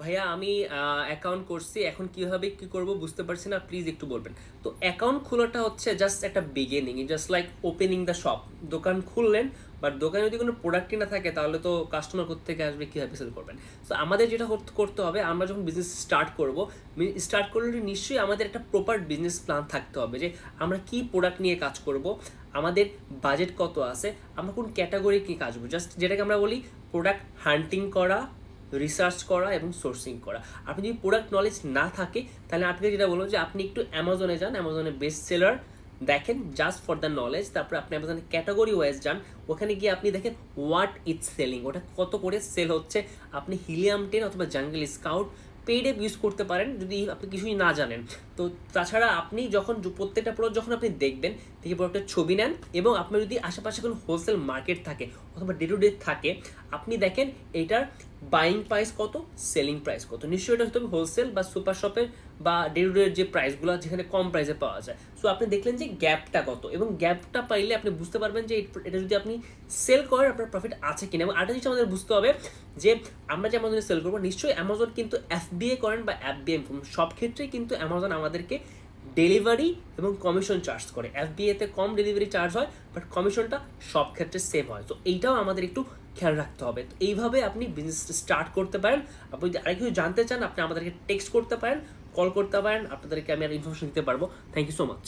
ভাইয়া আমি অ্যাকাউন্ট করছি, এখন কিভাবে কি করব বুঝতে পারছি না, প্লিজ একটু বলবেন। তো অ্যাকাউন্ট খোলাটা হচ্ছে জাস্ট একটা beginning, just like opening the shop. দোকান খুললেন, বাট দোকানে যদি কোনো প্রোডাক্টই না থাকে তাহলে তো কাস্টমার কোত্থেকে আসবে, কীভাবে সেল করবেন? সো আমাদের যেটা করতে হবে, আমরা যখন বিজনেস স্টার্ট করলে নিশ্চয়ই আমাদের একটা প্রপার বিজনেস প্ল্যান থাকতে হবে, যে আমরা কি প্রোডাক্ট নিয়ে কাজ করব, আমাদের বাজেট কত আছে, আমরা কোন ক্যাটাগরি কি কাজ করবো। জাস্ট যেটাকে আমরা বলি প্রোডাক্ট হান্টিং করা, রিসার্চ করা এবং সোর্সিং করা। আপনি যদি প্রোডাক্ট নলেজ না থাকে তাহলে আপনাকে যেটা বলবো যে আপনি একটু অ্যামাজনে যান, অ্যামাজনে বেস্ট সেলার দেখেন জাস্ট ফর দ্য নলেজ। তারপরে আপনি অ্যামাজনে ক্যাটাগরি ওয়াইজ যান, ওখানে গিয়ে আপনি দেখেন হোয়াট ইটস সেলিং, ওটা কত করে সেল হচ্ছে। আপনি হিলিয়াম 10 অথবা jungle scout paid app use করতে পারেন যদি আপনি কিছুই না জানেন। তো তাছাড়া আপনি যখন প্রত্যেকটা প্রোডাক্ট যখন আপনি দেখবেন, দেখে প্রোডাক্টের ছবি নেন, এবং আপনার যদি আশেপাশে কোনো হোলসেল মার্কেট থাকে অথবা ডে টু ডে থাকে, আপনি দেখেন এইটার বাইং প্রাইস কত, সেলিং প্রাইস কত। নিশ্চয়ই এটা হতে হবে হোলসেল বা সুপার শপের বা ডে টু ডে যে প্রাইসগুলো যেখানে কম প্রাইসে পাওয়া যায়। সো আপনি দেখলেন যে গ্যাপটা কত, এবং গ্যাপটা পাইলে আপনি বুঝতে পারবেন যে এটা যদি আপনি সেল করেন আপনার প্রফিট আছে কিনা। এবং আরেকটা জিনিস আমাদের বুঝতে হবে যে আমরা যে অ্যামাজনে সেল করবো, নিশ্চয়ই অ্যামাজন কিন্তু এফবিএ করেন বা অ্যাপবিএম, সব ক্ষেত্রেই কিন্তু অ্যামাজন আমাদেরকে ডেলিভারি এবং কমিশন চার্জ করে। এফবিএতে কম ডেলিভারি চার্জ হয়, বাট কমিশনটা সব ক্ষেত্রে সেম হয়। তো এইটাও আমাদের একটু খেয়াল রাখতে হবে। তো এইভাবে আপনি বিজনেস স্টার্ট করতে পারেন। আপনি যদি আরেক কিছু জানতে চান, আপনি আমাদেরকে টেক্সট করতে পারেন, কল করতে পারেন, আপনাদেরকে আমি আর ইনফরমেশন দিতে পারবো। Thank you so much.